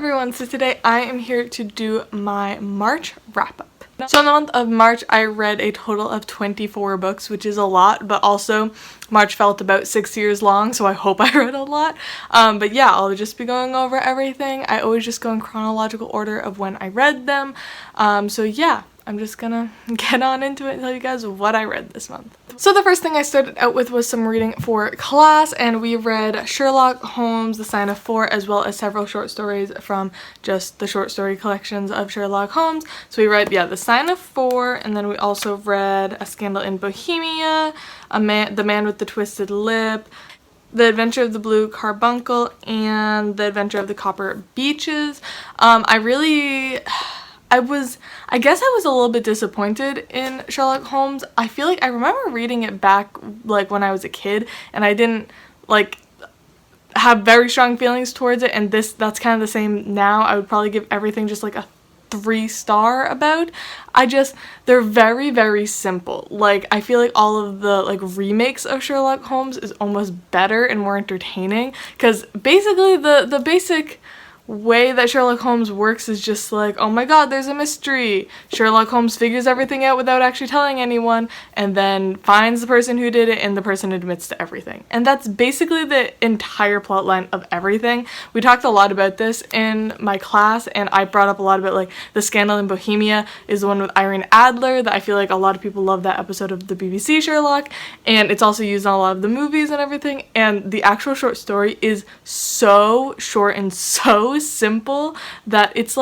everyone, so today I am here to do my March wrap-up. So in the month of March I read a total of 24 books, which is a lot, but also March felt about 6 years long, so I hope I read a lot. But yeah, I'll just be going over everything. I always just go in chronological order of when I read them. So yeah, I'm just gonna get on into it and tell you guys what I read this month. So the first thing I started out with was some reading for class, and we read Sherlock Holmes, The Sign of Four, as well as several short stories from just the short story collections of Sherlock Holmes. So we read, The Sign of Four, and then we also read A Scandal in Bohemia, The Man with the Twisted Lip, The Adventure of the Blue Carbuncle, and The Adventure of the Copper Beeches. I guess I was a little bit disappointed in Sherlock Holmes. I feel like I remember reading it back like when I was a kid, and I didn't like have very strong feelings towards it, and that's kind of the same now. I would probably give everything just like a 3-star about. They're very, very simple. Like, I feel like all of the like remakes of Sherlock Holmes is almost better and more entertaining, because basically the basic way that Sherlock Holmes works is just like, oh my god, there's a mystery. Sherlock Holmes figures everything out without actually telling anyone, and then finds the person who did it, and the person admits to everything. And that's basically the entire plot line of everything. We talked a lot about this in my class, and I brought up a lot about like The Scandal in Bohemia is the one with Irene Adler that I feel like a lot of people love, that episode of the BBC Sherlock, and it's also used in a lot of the movies and everything. And the actual short story is so short and so simple that it's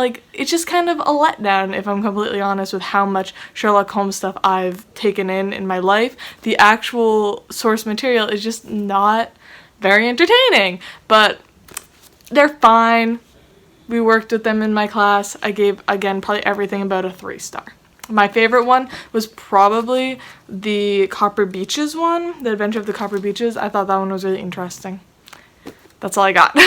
just kind of a letdown, if I'm completely honest, with how much Sherlock Holmes stuff I've taken in my life. The actual source material is just not very entertaining, but they're fine. We worked with them in my class. I gave, again, probably everything about a 3-star. My favorite one was probably the Copper Beeches one, The Adventure of the Copper Beeches. I thought that one was really interesting. That's all I got.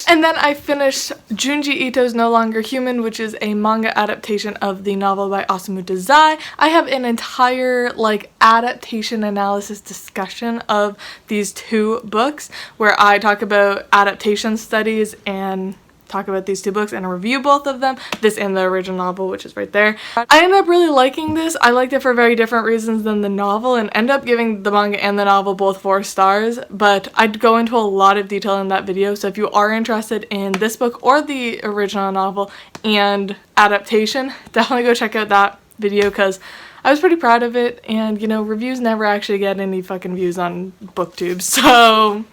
And then I finished Junji Ito's No Longer Human, which is a manga adaptation of the novel by Osamu Dazai. I have an entire adaptation analysis discussion of these 2 books where I talk about adaptation studies and talk about these 2 books and review both of them, this and the original novel, which is right there. I ended up really liking this. I liked it for very different reasons than the novel, and ended up giving the manga and the novel both 4 stars, but I'd go into a lot of detail in that video, so if you are interested in this book or the original novel and adaptation, definitely go check out that video, because I was pretty proud of it, and reviews never actually get any fucking views on BookTube, so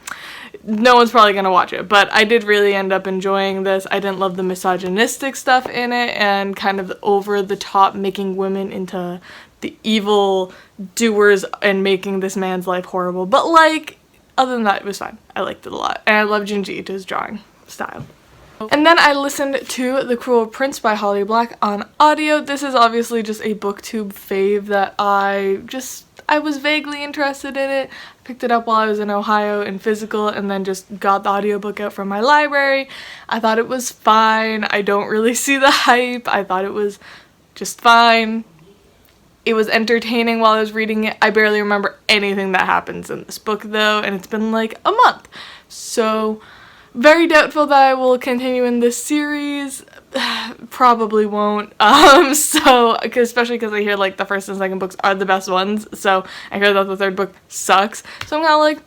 no one's probably gonna watch it. But I did really end up enjoying this. I didn't love the misogynistic stuff in it and kind of over the top making women into the evil doers and making this man's life horrible, but other than that, it was fine. I liked it a lot, and I love Junji Ito's drawing style. And then I listened to The Cruel Prince by Holly Black on audio. This is obviously just a BookTube fave that I was vaguely interested in it. I picked it up while I was in Ohio in physical, and then just got the audiobook out from my library. I thought it was fine. I don't really see the hype. I thought it was just fine. It was entertaining while I was reading it. I barely remember anything that happens in this book though, and it's been like a month. So very doubtful that I will continue in this series. Probably won't. Especially because I hear the first and second books are the best ones. So I hear that the third book sucks. So I'm kind of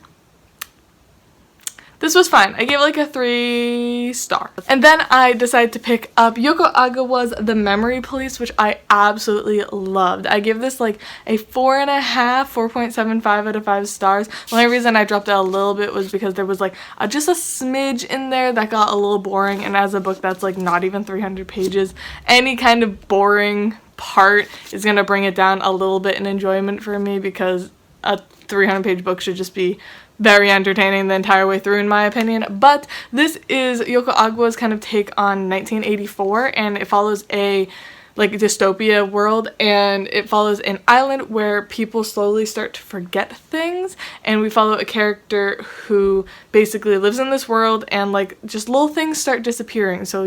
this was fine. I gave it a 3-star. And then I decided to pick up Yoko Agawa's The Memory Police, which I absolutely loved. I give this a 4.75 out of 5 stars. The only reason I dropped it a little bit was because there was just a smidge in there that got a little boring, and as a book that's not even 300 pages, any kind of boring part is gonna bring it down a little bit in enjoyment for me, because a 300-page book should just be very entertaining the entire way through, in my opinion. But this is Yoko Agawa's kind of take on 1984, and it follows a dystopia world, and it follows an island where people slowly start to forget things, and we follow a character who basically lives in this world, and just little things start disappearing. So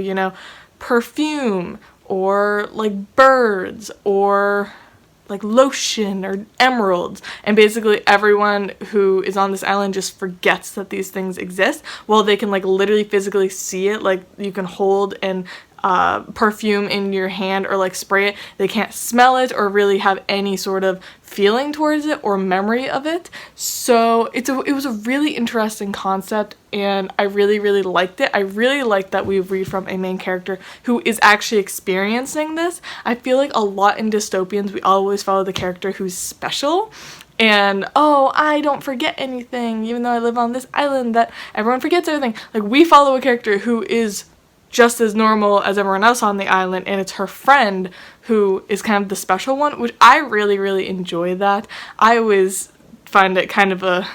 perfume, or birds, or like lotion or emeralds, and basically everyone who is on this island just forgets that these things exist. Well, they can like literally physically see it, like you can hold and perfume in your hand or like spray it. They can't smell it or really have any sort of feeling towards it or memory of it. So it was a really interesting concept, and I really liked it. I really liked that we read from a main character who is actually experiencing this. I feel like a lot in dystopians we always follow the character who's special, and oh, I don't forget anything even though I live on this island that everyone forgets everything. Like, we follow a character who is just as normal as everyone else on the island, and it's her friend who is kind of the special one, which I really enjoy that. I always find it kind of a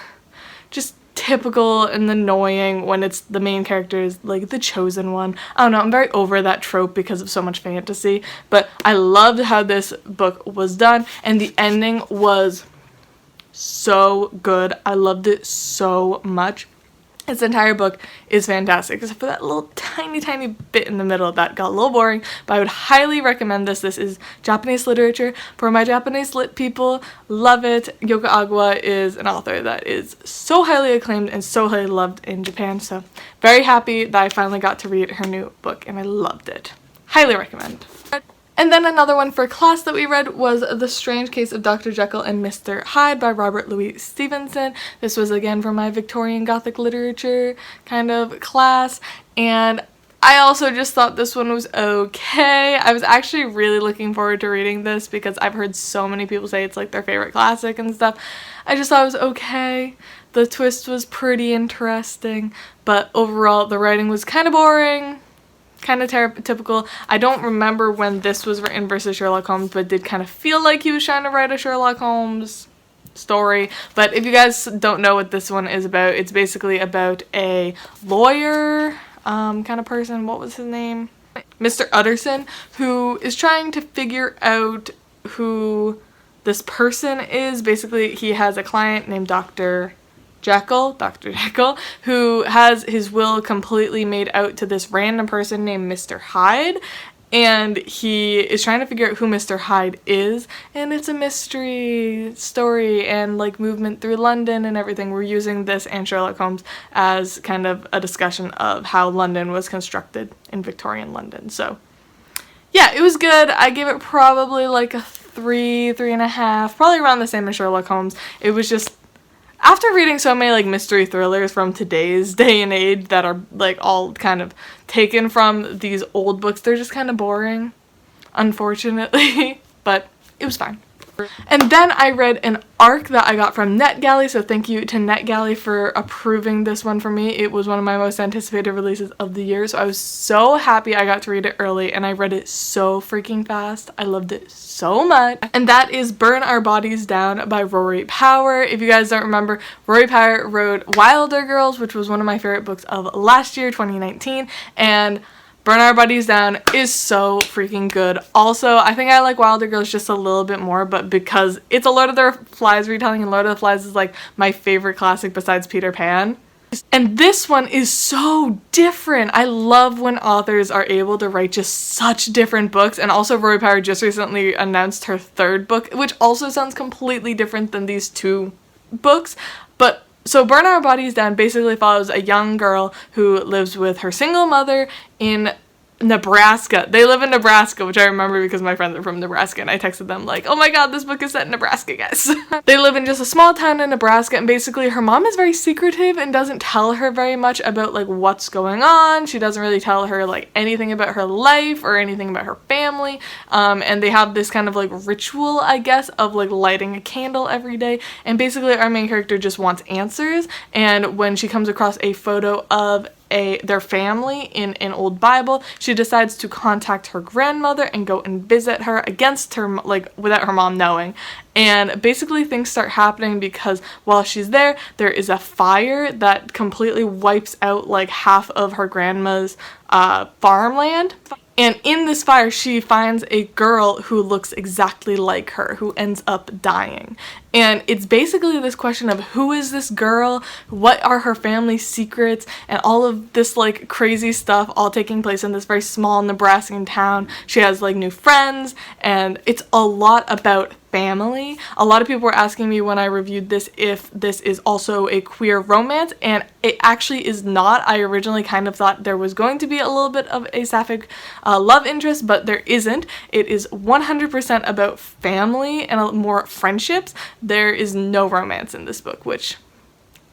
just typical and annoying when it's the main character is like the chosen one. I don't know, I'm very over that trope because of so much fantasy, but I loved how this book was done, and the ending was so good. I loved it so much. This entire book is fantastic, except for that little tiny bit in the middle that got a little boring, but I would highly recommend this. This is Japanese literature for my Japanese lit people. Love it. Yoko Agwa is an author that is so highly acclaimed and so highly loved in Japan, so very happy that I finally got to read her new book, and I loved it. Highly recommend. And then another one for class that we read was The Strange Case of Dr. Jekyll and Mr. Hyde by Robert Louis Stevenson. This was again for my Victorian Gothic literature kind of class, and I also just thought this one was okay. I was actually really looking forward to reading this because I've heard so many people say it's like their favorite classic and stuff. I just thought it was okay. The twist was pretty interesting, but overall the writing was kind of boring. Kind of typical. I don't remember when this was written versus Sherlock Holmes, but it did kind of feel like he was trying to write a Sherlock Holmes story. But if you guys don't know what this one is about, it's basically about a lawyer kind of person. What was his name? Mr. Utterson, who is trying to figure out who this person is. Basically, he has a client named Dr. Jekyll, who has his will completely made out to this random person named Mr. Hyde, and he is trying to figure out who Mr. Hyde is, and it's a mystery story and like movement through London and everything. We're using this and Sherlock Holmes as kind of a discussion of how London was constructed in Victorian London. So yeah, it was good. I gave it probably like a 3.5, probably around the same as Sherlock Holmes. It was just, after reading so many like mystery thrillers from today's day and age that are like all kind of taken from these old books, they're just kind of boring, unfortunately, but it was fine. And then I read an ARC that I got from NetGalley, so thank you to NetGalley for approving this one for me. It was one of my most anticipated releases of the year, so I was so happy I got to read it early, and I read it so freaking fast. I loved it so much. And that is Burn Our Bodies Down by Rory Power. If you guys don't remember, Rory Power wrote Wilder Girls, which was one of my favorite books of last year, 2019, and Burn Our Bodies Down is so freaking good. Also, I think I like Wilder Girls just a little bit more, but because it's a Lord of the Flies retelling, and Lord of the Flies is like my favorite classic besides Peter Pan. And this one is so different. I love when authors are able to write just such different books, and also Rory Power just recently announced her third book, which also sounds completely different than these two books, but so Burn Our Bodies Down basically follows a young girl who lives with her single mother in Nebraska. They live in Nebraska, which I remember because my friends are from Nebraska, and I texted them like, oh my god, this book is set in Nebraska, guys. They live in just a small town in Nebraska, and basically her mom is very secretive and doesn't tell her very much about like what's going on. She doesn't really tell her like anything about her life or anything about her family, and they have this kind of like ritual, I guess, of like lighting a candle every day, and basically our main character just wants answers, and when she comes across a photo of their family in an old Bible, she decides to contact her grandmother and go and visit her against her, like without her mom knowing. And basically things start happening because while she's there is a fire that completely wipes out like half of her grandma's farmland. And in this fire, she finds a girl who looks exactly like her, who ends up dying. And it's basically this question of who is this girl, what are her family secrets, and all of this like crazy stuff all taking place in this very small Nebraskan town. She has like new friends, and it's a lot about family. A lot of people were asking me when I reviewed this if this is also a queer romance, and it actually is not. I originally kind of thought there was going to be a little bit of a sapphic love interest, but there isn't. It is 100% about family and more friendships. There is no romance in this book, which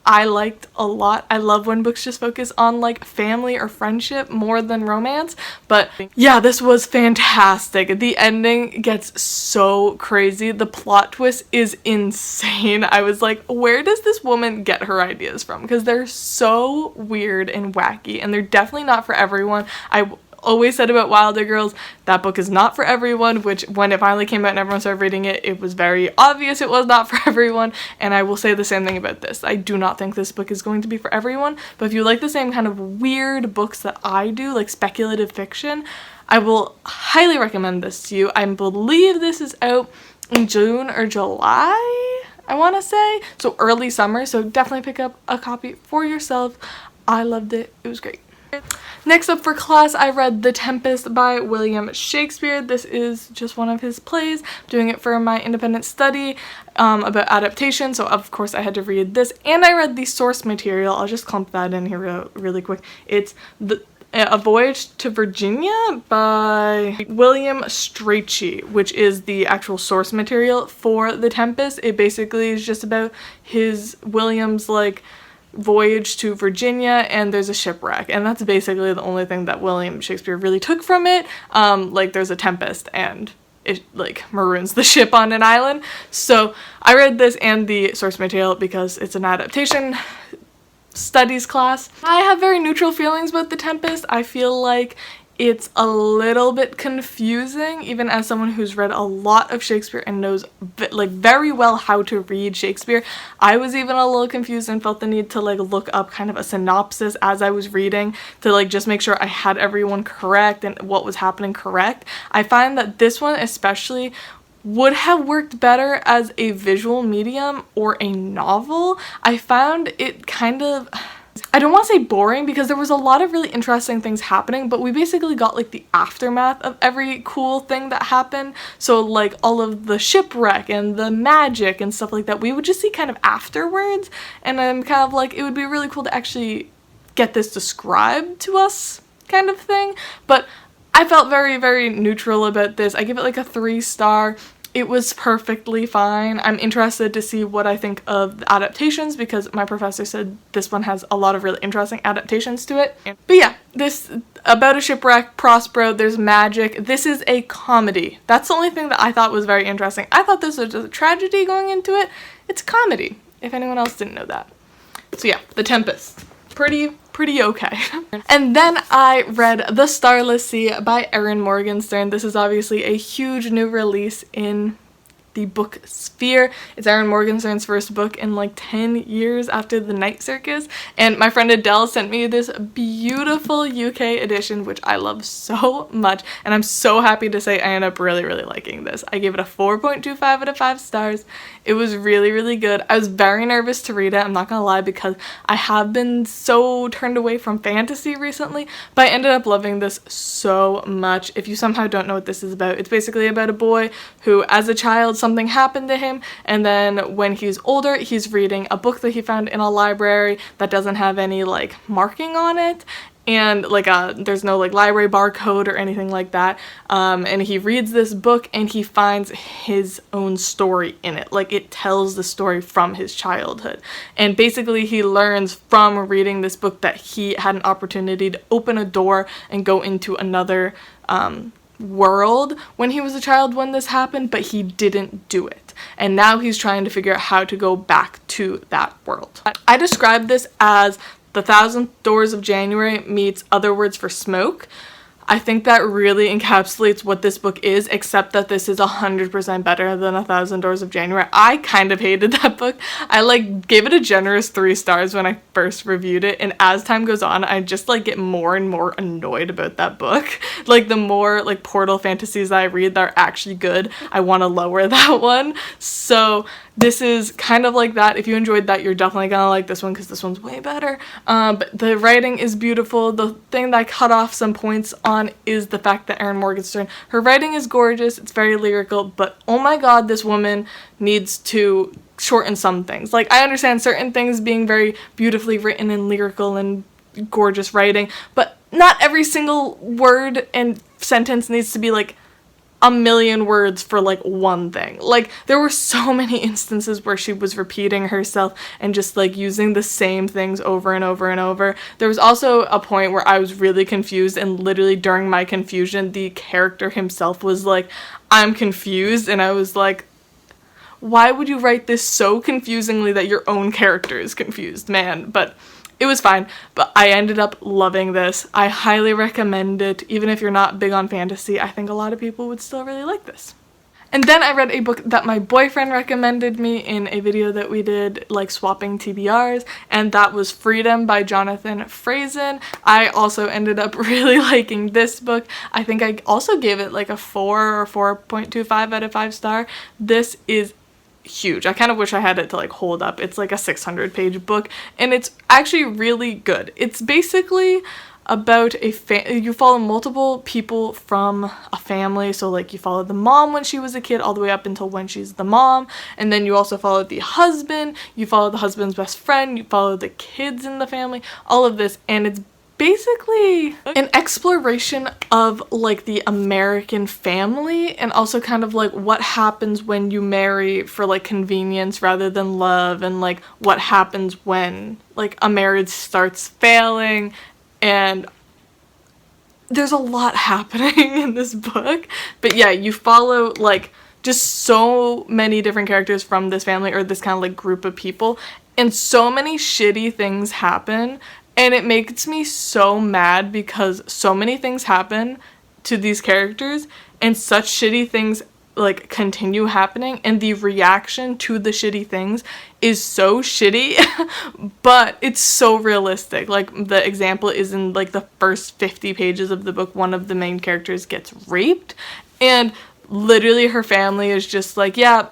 I liked a lot. I love when books just focus on like family or friendship more than romance. But yeah, this was fantastic. The ending gets so crazy. The plot twist is insane. I was like, where does this woman get her ideas from? Because they're so weird and wacky, and they're definitely not for everyone. I always said about Wilder Girls, that book is not for everyone, which when it finally came out and everyone started reading it, it was very obvious it was not for everyone, and I will say the same thing about this. I do not think this book is going to be for everyone, but if you like the same kind of weird books that I do, like speculative fiction, I will highly recommend this to you. I believe this is out in June or July, I want to say, so early summer, so definitely pick up a copy for yourself. I loved it. It was great. Next up for class, I read The Tempest by William Shakespeare. This is just one of his plays. I'm doing it for my independent study about adaptation, so of course I had to read this. And I read the source material. I'll just clump that in here really quick. It's A Voyage to Virginia by William Strachey, which is the actual source material for The Tempest. It basically is just about William's like voyage to Virginia, and there's a shipwreck, and that's basically the only thing that William Shakespeare really took from it. Like there's a tempest and it like maroons the ship on an island. So I read this and the source material because it's an adaptation studies class. I have very neutral feelings about The Tempest. I feel like it's a little bit confusing, even as someone who's read a lot of Shakespeare and knows like very well how to read Shakespeare. I was even a little confused and felt the need to like look up kind of a synopsis as I was reading to like just make sure I had everyone correct and what was happening correct. I find that this one especially would have worked better as a visual medium or a novel. I found it kind of, I don't want to say boring because there was a lot of really interesting things happening, but we basically got like the aftermath of every cool thing that happened. So like all of the shipwreck and the magic and stuff like that, we would just see kind of afterwards, and I'm kind of like, it would be really cool to actually get this described to us kind of thing. But I felt very, very neutral about this. I give it like a 3-star. It was perfectly fine. I'm interested to see what I think of the adaptations because my professor said this one has a lot of really interesting adaptations to it. But yeah, this about a shipwreck, Prospero, there's magic. This is a comedy. That's the only thing that I thought was very interesting. I thought this was just a tragedy going into it. It's a comedy, if anyone else didn't know that. So yeah, The Tempest. Pretty okay. And then I read The Starless Sea by Erin Morgenstern. This is obviously a huge new release in the book sphere. It's Erin Morgenstern's first book in like 10 years after The Night Circus, and my friend Adele sent me this beautiful UK edition, which I love so much, and I'm so happy to say I ended up really liking this. I gave it a 4.25 out of 5 stars. It was really good. I was very nervous to read it, I'm not gonna lie, because I have been so turned away from fantasy recently, but I ended up loving this so much. If you somehow don't know what this is about, it's basically about a boy who, as a child, something happened to him, and then when he's older, he's reading a book that he found in a library that doesn't have any like marking on it, and like there's no like library barcode or anything like that, and he reads this book and he finds his own story in it. Like it tells the story from his childhood, and basically he learns from reading this book that he had an opportunity to open a door and go into another world when he was a child when this happened, but he didn't do it, and now he's trying to figure out how to go back to that world. I describe this as The Thousand Doors of January meets Other Words for Smoke. I think that really encapsulates what this book is, except that this is 100% better than A Thousand Doors of January. I kind of hated that book. I like gave it a generous 3 stars when I first reviewed it, and as time goes on, I just like get more and more annoyed about that book. Like the more like portal fantasies that I read that are actually good, I want to lower that one. So this is kind of like that. If you enjoyed that, you're definitely gonna like this one because this one's way better. But the writing is beautiful. The thing that I cut off some points on is the fact that Erin Morgenstern, her writing is gorgeous, it's very lyrical, but oh my god, this woman needs to shorten some things. Like, I understand certain things being very beautifully written and lyrical and gorgeous writing, but not every single word and sentence needs to be like a million words for like one thing. Like, there were so many instances where she was repeating herself and just like using the same things over and over and over. There was also a point where I was really confused, and literally during my confusion, the character himself was like, I'm confused, and I was like, why would you write this so confusingly that your own character is confused, man? But it was fine, but I ended up loving this. I highly recommend it. Even if you're not big on fantasy, I think a lot of people would still really like this. And then I read a book that my boyfriend recommended me in a video that we did, like swapping TBRs, and that was Freedom by Jonathan Franzen. I also ended up really liking this book. I think I also gave it like a 4 or 4.25 out of 5 star. This is huge. I kind of wish I had it to like hold up. It's like a 600-page book, and it's actually really good. It's basically about you follow multiple people from a family. So like you follow the mom when she was a kid all the way up until when she's the mom, and then you also follow the husband, you follow the husband's best friend, you follow the kids in the family, all of this, and it's basically an exploration of like the American family, and also kind of like what happens when you marry for like convenience rather than love, and like what happens when like a marriage starts failing. And there's a lot happening in this book, but yeah, you follow like just so many different characters from this family, or this kind of like group of people, and so many shitty things happen. And it makes me so mad because so many things happen to these characters, and such shitty things like continue happening, and the reaction to the shitty things is so shitty, but it's so realistic. Like, the example is in like the first 50 pages of the book, one of the main characters gets raped, and literally her family is just like, yeah,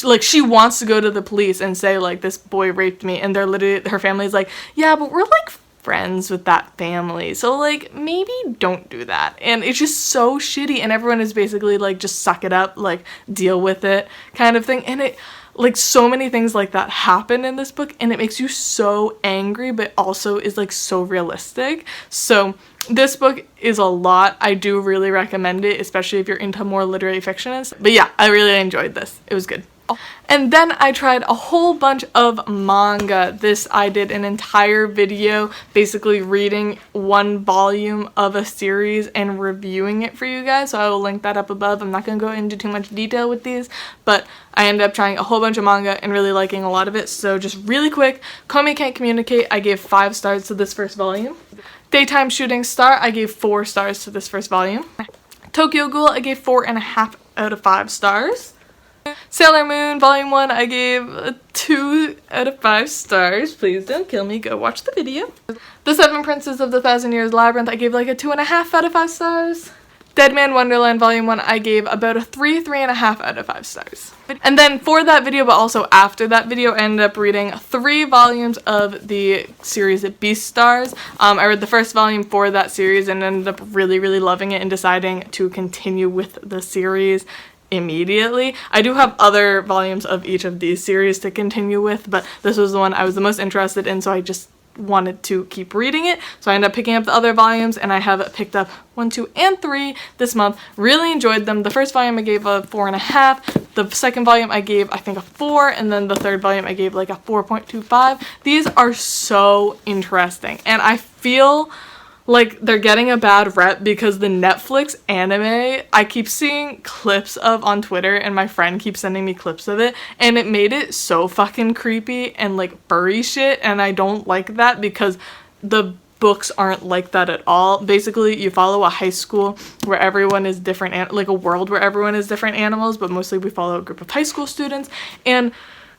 like, she wants to go to the police and say like, this boy raped me, and they're literally, her family's like, yeah, but we're like friends with that family, so like maybe don't do that. And it's just so shitty, and everyone is basically like, just suck it up, like deal with it kind of thing. And it, like, so many things like that happen in this book, and it makes you so angry, but also is like so realistic. So this book is a lot. I do really recommend it, especially if you're into more literary fiction and stuff. But yeah, I really enjoyed this. It was good. And then I tried a whole bunch of manga. This, I did an entire video basically reading one volume of a series and reviewing it for you guys, so I will link that up above. I'm not going to go into too much detail with these, but I ended up trying a whole bunch of manga and really liking a lot of it. So just really quick, Komi Can't Communicate, I gave 5 stars to this first volume. Daytime Shooting Star, I gave 4 stars to this first volume. Tokyo Ghoul, I gave 4.5 out of 5 stars. Sailor Moon Volume 1, I gave a 2 out of 5 stars. Please don't kill me, go watch the video. The Seven Princes of the Thousand Years Labyrinth, I gave like a 2.5 out of 5 stars. Dead Man Wonderland Volume 1, I gave about a 3.5 out of 5 stars. And then for that video, but also after that video, I ended up reading 3 volumes of the series Beastars. I read the first volume for that series and ended up really, really loving it and deciding to continue with the series immediately. I do have other volumes of each of these series to continue with, but this was the one I was the most interested in, so I just wanted to keep reading it. So I ended up picking up the other volumes, and I have picked up 1, 2, and 3 this month. Really enjoyed them. The first volume I gave a 4.5. The second volume I gave, I think, a 4, and then the third volume I gave like a 4.25. These are so interesting, and I feel like they're getting a bad rep because the Netflix anime, I keep seeing clips of on Twitter, and my friend keeps sending me clips of it, and it made it so fucking creepy and like furry shit, and I don't like that because the books aren't like that at all. Basically, you follow a high school where everyone is different, like a world where everyone is different animals, but mostly we follow a group of high school students, and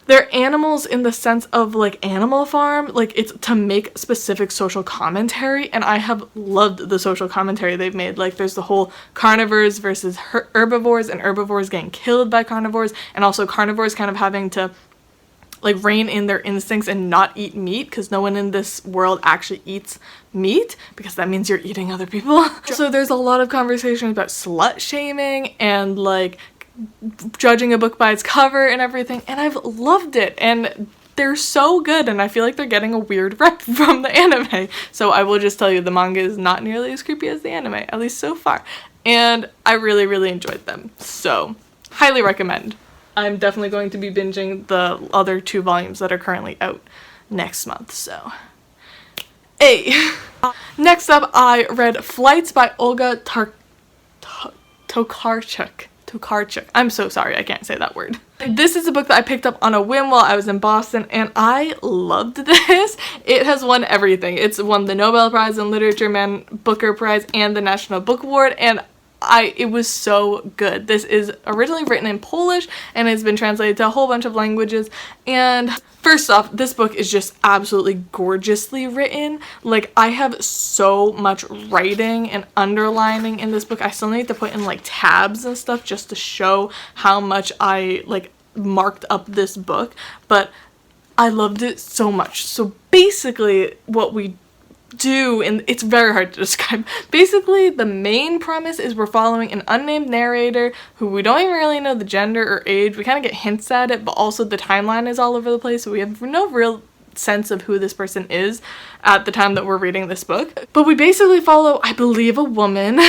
they're animals in the sense of like Animal Farm, like it's to make specific social commentary, and I have loved the social commentary they've made. Like there's the whole carnivores versus herbivores, and herbivores getting killed by carnivores, and also carnivores kind of having to like rein in their instincts and not eat meat, because no one in this world actually eats meat, because that means you're eating other people. So there's a lot of conversation about slut shaming and like judging a book by its cover and everything, and I've loved it, and they're so good, and I feel like they're getting a weird rep from the anime. So I will just tell you, the manga is not nearly as creepy as the anime, at least so far, and I really, really enjoyed them. So highly recommend. I'm definitely going to be binging the other 2 volumes that are currently out next month, so hey. Next up, I read Flights by Olga Tokarczuk. I'm so sorry, I can't say that word. This is a book that I picked up on a whim while I was in Boston, and I loved this. It has won everything. It's won the Nobel Prize in Literature, Man Booker Prize, and the National Book Award, and it was so good. This is originally written in Polish and has been translated to a whole bunch of languages, and first off, this book is just absolutely gorgeously written. Like, I have so much writing and underlining in this book. I still need to put in like tabs and stuff just to show how much I like marked up this book, but I loved it so much. So basically what we do, and it's very hard to describe. Basically, the main premise is we're following an unnamed narrator who we don't even really know the gender or age. We kind of get hints at it, but also the timeline is all over the place, so we have no real sense of who this person is at the time that we're reading this book. But we basically follow, I believe, a woman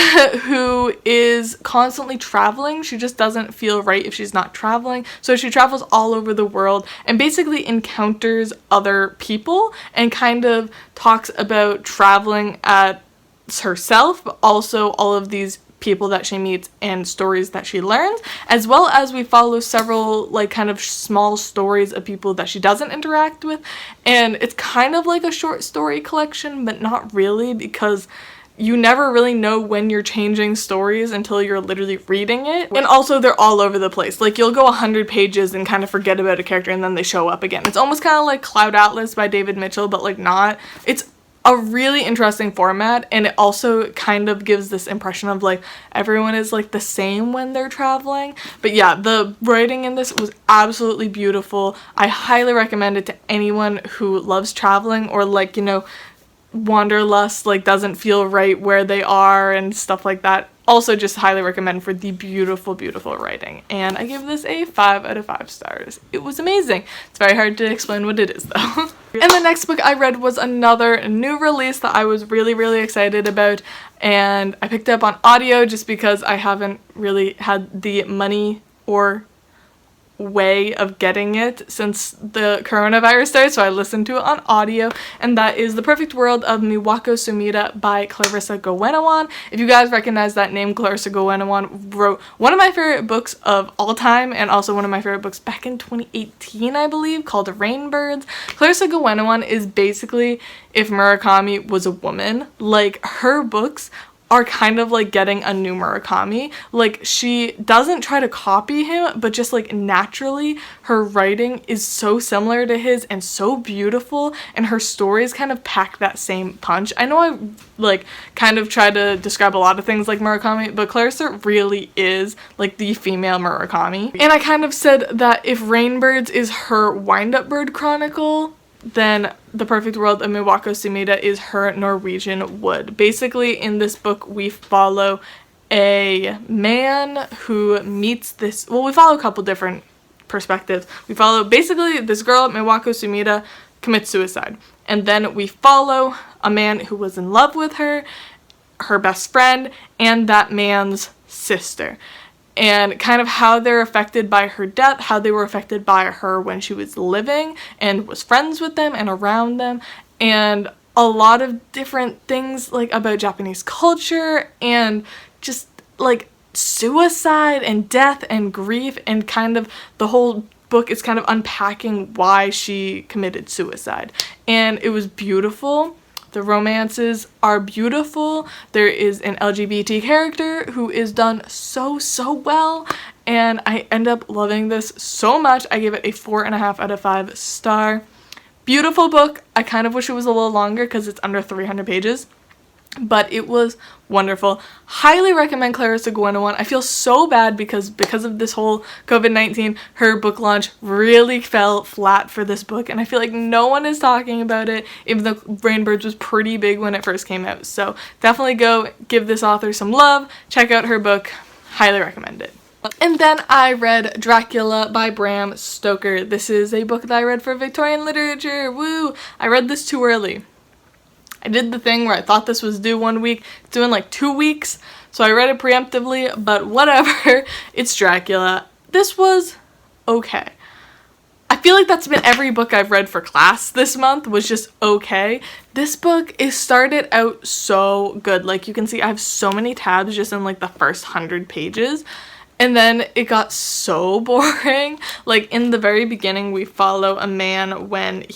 who is constantly traveling. She just doesn't feel right if she's not traveling, so she travels all over the world and basically encounters other people and kind of talks about traveling at herself, but also all of these people that she meets and stories that she learns, as well as we follow several like kind of small stories of people that she doesn't interact with, and it's kind of like a short story collection, but not really, because you never really know when you're changing stories until you're literally reading it. And also they're all over the place. Like, you'll go 100 pages and kind of forget about a character and then they show up again. It's almost kind of like Cloud Atlas by David Mitchell, but like not. It's a really interesting format, and it also kind of gives this impression of like everyone is like the same when they're traveling. But yeah, the writing in this was absolutely beautiful. I highly recommend it to anyone who loves traveling, or like, you know, wanderlust, like doesn't feel right where they are and stuff like that. Also just highly recommend for the beautiful, beautiful writing. And I give this a 5 out of 5 stars. It was amazing. It's very hard to explain what it is though. And the next book I read was another new release that I was really, really excited about. And I picked it up on audio just because I haven't really had the money or way of getting it since the coronavirus started, so I listened to it on audio, and that is The Perfect World of Miwako Sumida by Clarissa Goenawan. If you guys recognize that name, Clarissa Goenawan wrote one of my favorite books of all time, and also one of my favorite books back in 2018, I believe, called Rainbirds. Clarissa Goenawan is basically if Murakami was a woman. Like, her books are kind of like getting a new Murakami. Like, she doesn't try to copy him, but just like naturally her writing is so similar to his and so beautiful, and her stories kind of pack that same punch. I know I like kind of try to describe a lot of things like Murakami, but Clarissa really is like the female Murakami. And I kind of said that if Rainbirds is her Wind-Up Bird Chronicle, then The Perfect World of Miwako Sumida is her Norwegian Wood. Basically, in this book, we follow a man who meets this, well, we follow a couple different perspectives. We follow basically this girl, Miwako Sumida, commits suicide. And then we follow a man who was in love with her, her best friend, and that man's sister. And kind of how they're affected by her death, how they were affected by her when she was living and was friends with them and around them, and a lot of different things like about Japanese culture and just like suicide and death and grief, and kind of the whole book is kind of unpacking why she committed suicide. And it was beautiful. The romances are beautiful. There is an LGBT character who is done so well, and I end up loving this so much. I gave it a 4.5 out of 5 star. Beautiful book. I kind of wish it was a little longer because it's under 300 pages. But it was wonderful. Highly recommend Clarissa Gwynne. I feel so bad because of this whole COVID-19, her book launch really fell flat for this book, and I feel like no one is talking about it, even though Rainbirds was pretty big when it first came out. So definitely go give this author some love. Check out her book. Highly recommend it. And then I read Dracula by Bram Stoker. This is a book that I read for Victorian literature. Woo! I read this too early. I did the thing where I thought this was due 1 week. It's due in like 2 weeks, so I read it preemptively, but whatever. It's Dracula. This was okay. I feel like that's been every book I've read for class this month was just okay. This book is started out so good. Like, you can see I have so many tabs just in like the first 100 pages. And then it got so boring. Like, in the very beginning, we follow a man when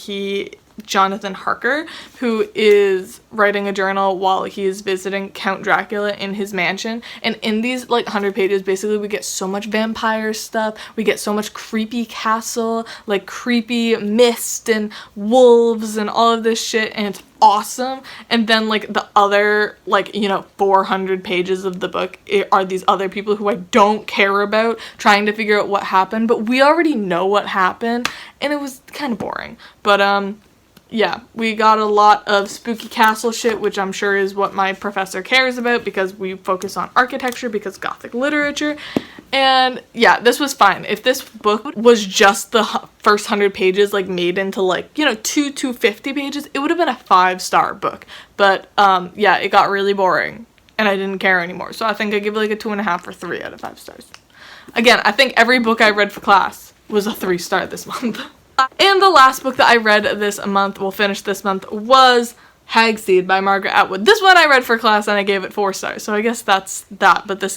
Jonathan Harker, who is writing a journal while he is visiting Count Dracula in his mansion. And in these like 100 pages, basically we get so much vampire stuff, we get so much creepy castle, like creepy mist and wolves and all of this shit, and it's awesome. And then like the other 400 pages of the book are these other people who I don't care about trying to figure out what happened, but we already know what happened, and it was kind of boring. But yeah, we got a lot of spooky castle shit, which I'm sure is what my professor cares about because we focus on architecture because Gothic literature. And yeah, this was fine. If this book was just the first 100 pages like made into like, 250 pages, it would have been a 5-star book. But yeah, it got really boring and I didn't care anymore. So I think I give it like a 2.5 or 3 out of 5 stars. Again, I think every book I read for class was a 3-star this month. And the last book that I read this month, finished this month, was Hagseed by Margaret Atwood. This one I read for class and I gave it 4 stars, so I guess that's that, but this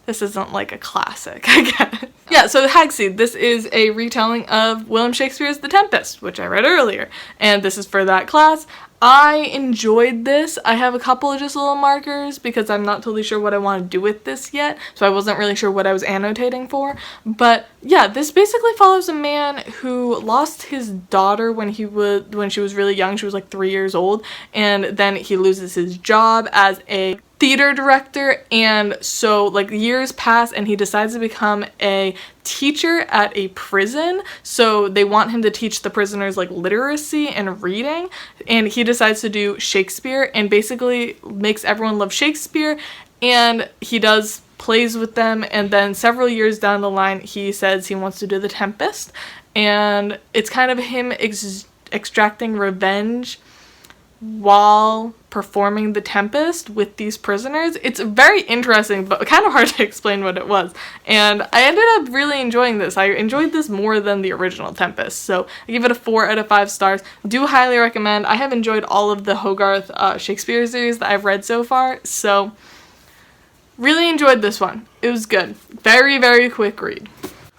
isn't like a classic, I guess. Yeah, so Hagseed, this is a retelling of William Shakespeare's The Tempest, which I read earlier, and this is for that class. I enjoyed this. I have a couple of just little markers because I'm not totally sure what I want to do with this yet, so I wasn't really sure what I was annotating for. But yeah, this basically follows a man who lost his daughter when she was really young. She was like 3 years old, and then he loses his job as a theater director, and so like years pass and he decides to become a teacher at a prison. So they want him to teach the prisoners like literacy and reading, and he decides to do Shakespeare and basically makes everyone love Shakespeare, and he does plays with them. And then several years down the line he says he wants to do The Tempest, and it's kind of him extracting revenge while performing The Tempest with these prisoners. It's very interesting, but kind of hard to explain what it was. And I ended up really enjoying this. I enjoyed this more than the original Tempest, so I give it a 4 out of 5 stars. Do highly recommend. I have enjoyed all of the Hogarth Shakespeare series that I've read so far, so really enjoyed this one. It was good. Very, very quick read.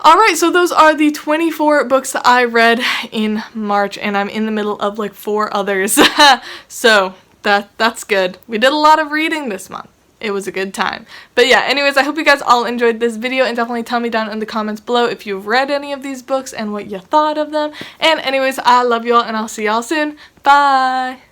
Alright, so those are the 24 books that I read in March, and I'm in the middle of like 4 others. So that's good. We did a lot of reading this month. It was a good time. But yeah, anyways, I hope you guys all enjoyed this video, and definitely tell me down in the comments below if you've read any of these books and what you thought of them. And anyways, I love you all, and I'll see y'all soon. Bye!